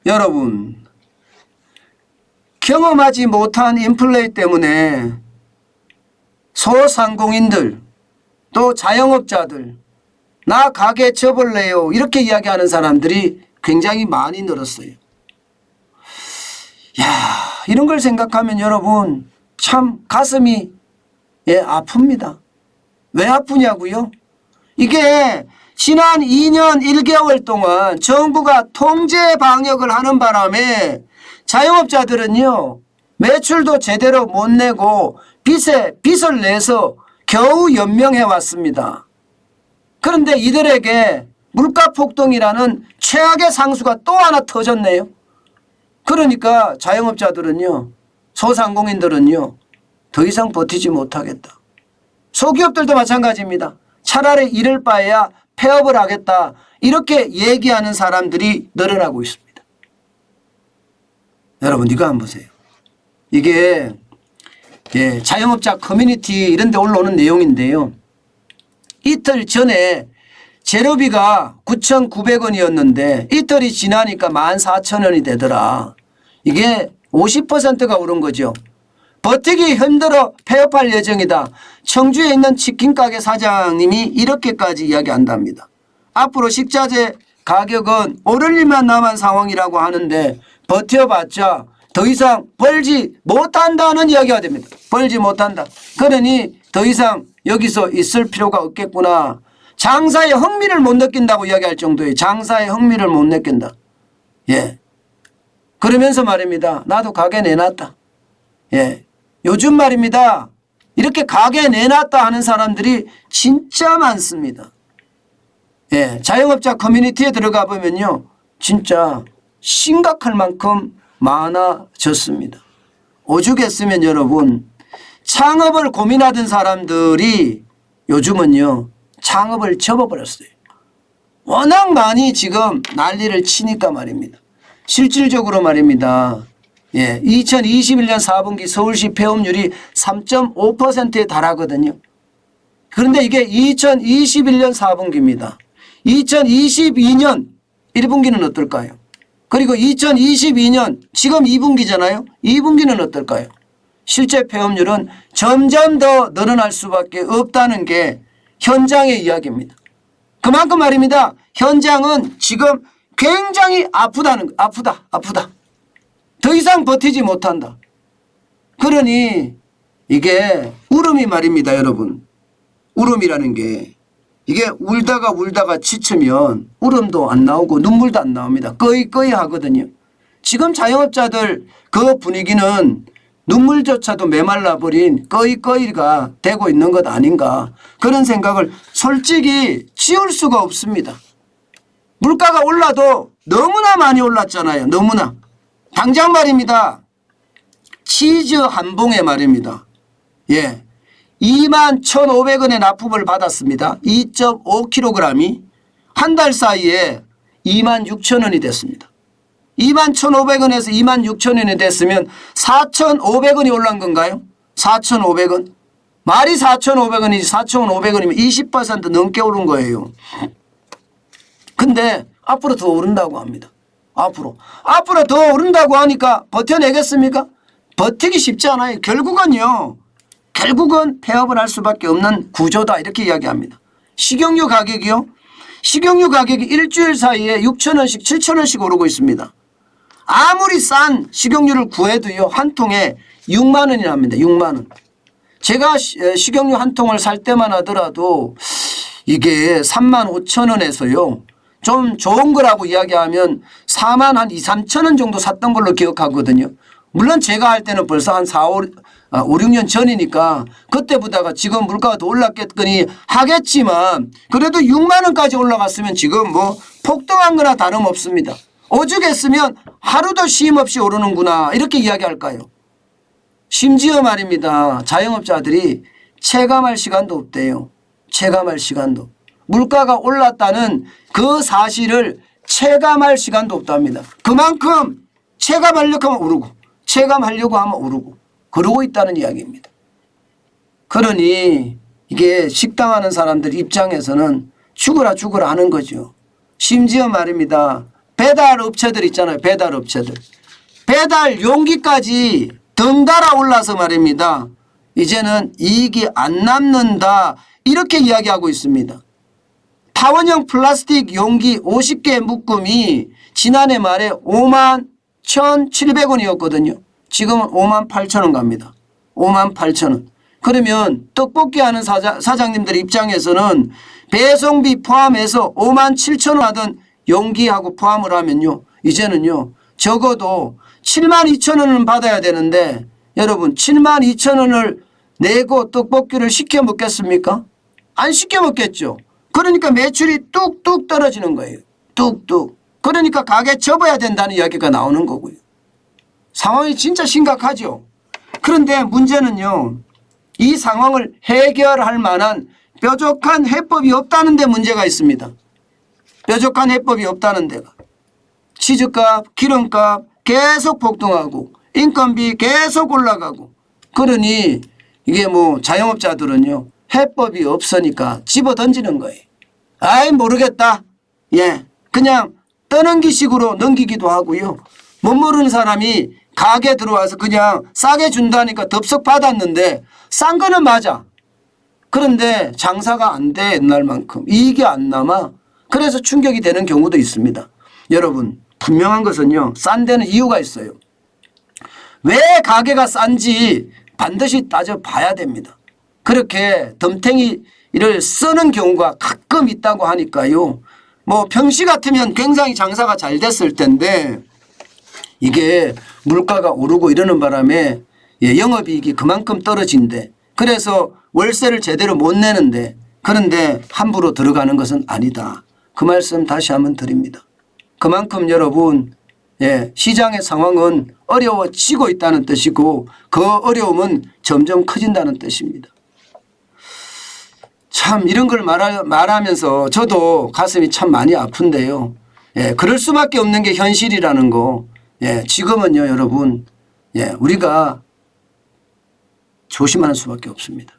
여러분, 경험하지 못한 인플레이 때문에 소상공인들 또 자영업자들 나 가게 접을래요 이렇게 이야기하는 사람들이 굉장히 많이 늘었어요. 이런 걸 생각하면 여러분 참 가슴이 아픕니다. 왜 아프냐고요? 이게 지난 2년 1개월 동안 정부가 통제 방역을 하는 바람에 자영업자들은요 매출도 제대로 못 내고 빚을 내서 겨우 연명해 왔습니다. 그런데 이들에게 물가 폭등이라는 최악의 상수가 또 하나 터졌네요. 그러니까 자영업자들은요 소상공인들은요 더 이상 버티지 못하겠다. 소기업들도 마찬가지입니다. 차라리 이럴 바에야 폐업을 하겠다 이렇게 얘기하는 사람들이 늘어나고 있습니다. 여러분 이거 한번 보세요. 이게 자영업자 커뮤니티 이런 데 올라오는 내용인데요. 이틀 전에 재료비가 9,900원이었는데 이틀이 지나니까 14,000원이 되더라. 이게 50%가 오른 거죠. 버티기 힘들어 폐업할 예정이다. 청주에 있는 치킨가게 사장님이 이렇게까지 이야기한답니다. 앞으로 식자재 가격은 오를 일만 남은 상황이라고 하는데 버텨봤자 더 이상 벌지 못한다는 이야기가 됩니다. 벌지 못한다. 그러니 더 이상 여기서 있을 필요가 없겠구나. 장사에 흥미를 못 느낀다고 이야기할 정도의 장사에 흥미를 못 느낀다. 그러면서 말입니다. 나도 가게 내놨다. 요즘 말입니다. 이렇게 가게 내놨다 하는 사람들이 진짜 많습니다. 자영업자 커뮤니티에 들어가 보면요. 진짜 심각할 만큼 많아졌습니다. 오죽했으면 여러분 창업을 고민하던 사람들이 요즘은요. 창업을 접어버렸어요. 워낙 많이 지금 난리를 치니까 말입니다. 실질적으로 말입니다. 2021년 4분기 서울시 폐업률이 3.5%에 달하거든요. 그런데 이게 2021년 4분기입니다. 2022년 1분기는 어떨까요? 그리고 2022년 지금 2분기잖아요. 2분기는 어떨까요? 실제 폐업률은 점점 더 늘어날 수밖에 없다는 게 현장의 이야기입니다. 그만큼 말입니다. 현장은 지금 굉장히 아프다. 더 이상 버티지 못한다. 그러니 이게 울음이 말입니다. 여러분. 울음이라는 게 이게 울다가 지치면 울음도 안 나오고 눈물도 안 나옵니다. 꺼이 하거든요. 지금 자영업자들 그 분위기는 눈물조차도 메말라버린 꺼이가 되고 있는 것 아닌가 그런 생각을 솔직히 지울 수가 없습니다. 물가가 올라도 너무나 많이 올랐잖아요. 너무나. 당장 말입니다. 치즈 한 봉에 말입니다. 21,500원의 납품을 받았습니다. 2.5kg이 한 달 사이에 26,000원이 됐습니다. 21,500원에서 26,000원이 됐으면 4,500원이 올란 건가요? 4,500원. 말이 4,500원이지 4,500원이면 20% 넘게 오른 거예요. 근데 앞으로 더 오른다고 합니다. 앞으로 더 오른다고 하니까 버텨내겠습니까? 버티기 쉽지 않아요. 결국은 폐업을 할 수밖에 없는 구조다 이렇게 이야기합니다. 식용유 가격이요. 식용유 가격이 일주일 사이에 6,000원씩 7,000원씩 오르고 있습니다. 아무리 싼 식용유를 구해도요. 한 통에 6만 원이 납니다. 6만 원. 제가 식용유 한 통을 살 때만 하더라도 이게 35,000원에서요. 좀 좋은 거라고 이야기하면 4만 한 2, 3천 원 정도 샀던 걸로 기억하거든요. 물론 제가 할 때는 벌써 한 5, 6년 전이니까 그때보다가 지금 물가가 더 올랐겠거니 하겠지만 그래도 6만 원까지 올라갔으면 지금 뭐 폭등한 거나 다름없습니다. 오죽했으면 하루도 쉼 없이 오르는구나 이렇게 이야기할까요? 심지어 말입니다. 자영업자들이 체감할 시간도 없대요. 체감할 시간도. 물가가 올랐다는 그 사실을 체감할 시간도 없답니다. 그만큼 체감하려고 하면 오르고 체감하려고 하면 오르고 그러고 있다는 이야기입니다. 그러니 이게 식당하는 사람들 입장에서는 죽으라 하는 거죠. 심지어 말입니다. 배달 업체들 있잖아요. 배달 업체들. 배달 용기까지 덩달아 올라서 말입니다. 이제는 이익이 안 남는다. 이렇게 이야기하고 있습니다. 타원형 플라스틱 용기 50개 묶음이 지난해 말에 51,700원이었거든요. 지금은 58,000원 갑니다. 58,000원. 그러면 떡볶이 하는 사장님들 입장에서는 배송비 포함해서 57,000원 하던 용기하고 포함을 하면요. 이제는요. 적어도 72,000원은 받아야 되는데 여러분 72,000원을 내고 떡볶이를 시켜 먹겠습니까? 안 시켜 먹겠죠. 그러니까 매출이 뚝뚝 떨어지는 거예요. 뚝뚝. 그러니까 가게 접어야 된다는 이야기가 나오는 거고요. 상황이 진짜 심각하죠. 그런데 문제는요. 이 상황을 해결할 만한 뾰족한 해법이 없다는 데 문제가 있습니다. 뾰족한 해법이 없다는 데가. 치즈값, 기름값 계속 폭등하고 인건비 계속 올라가고 그러니 이게 뭐 자영업자들은요. 해법이 없으니까 집어던지는 거예요. 아이 모르겠다. 예, 그냥 떠넘기식으로 넘기기도 하고요. 못 모르는 사람이 가게 들어와서 그냥 싸게 준다니까 덥석 받았는데 싼 거는 맞아. 그런데 장사가 안 돼 옛날만큼. 이익이 안 남아. 그래서 충격이 되는 경우도 있습니다. 여러분 분명한 것은요. 싼 데는 이유가 있어요. 왜 가게가 싼지 반드시 따져봐야 됩니다. 그렇게 덤탱이를 쓰는 경우가 가끔 있다고 하니까요. 뭐 평시 같으면 굉장히 장사가 잘 됐을 텐데 이게 물가가 오르고 이러는 바람에 영업이익이 그만큼 떨어진대. 그래서 월세를 제대로 못 내는데 그런데 함부로 들어가는 것은 아니다. 그 말씀 다시 한번 드립니다. 그만큼 여러분 시장의 상황은 어려워지고 있다는 뜻이고 그 어려움은 점점 커진다는 뜻입니다. 참 이런 걸 말하면서 저도 가슴이 참 많이 아픈데요. 그럴 수밖에 없는 게 현실이라는 거. 지금은요 여러분 우리가 조심하는 수밖에 없습니다.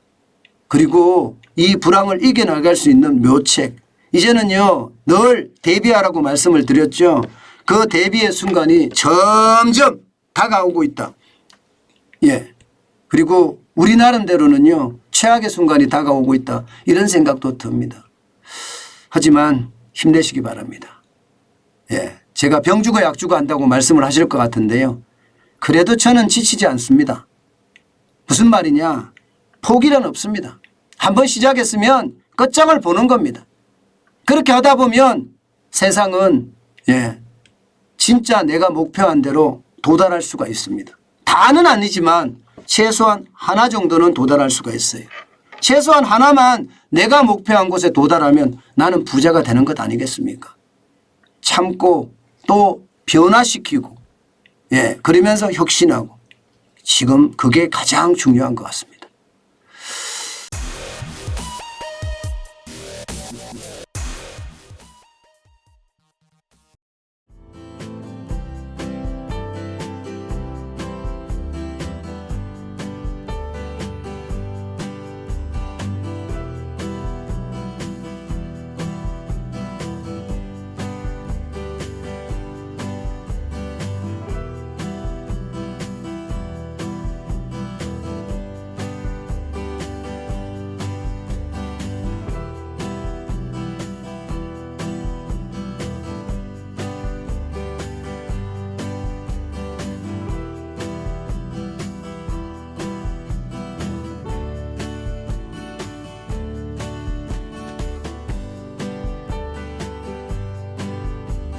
그리고 이 불황을 이겨나갈 수 있는 묘책. 이제는요 늘 대비하라고 말씀을 드렸죠. 그 대비의 순간이 점점 다가오고 있다. 그리고 우리 나름대로는요 최악의 순간이 다가오고 있다. 이런 생각도 듭니다. 하지만 힘내시기 바랍니다. 제가 병 주고 약 주고 한다고 말씀을 하실 것 같은데요. 그래도 저는 지치지 않습니다. 무슨 말이냐. 포기는 없습니다. 한번 시작했으면 끝장을 보는 겁니다. 그렇게 하다 보면 세상은 진짜 내가 목표한 대로 도달할 수가 있습니다. 다는 아니지만 최소한 하나 정도는 도달할 수가 있어요. 최소한 하나만 내가 목표한 곳에 도달하면 나는 부자가 되는 것 아니겠습니까? 참고 또 변화시키고 그러면서 혁신하고 지금 그게 가장 중요한 것 같습니다.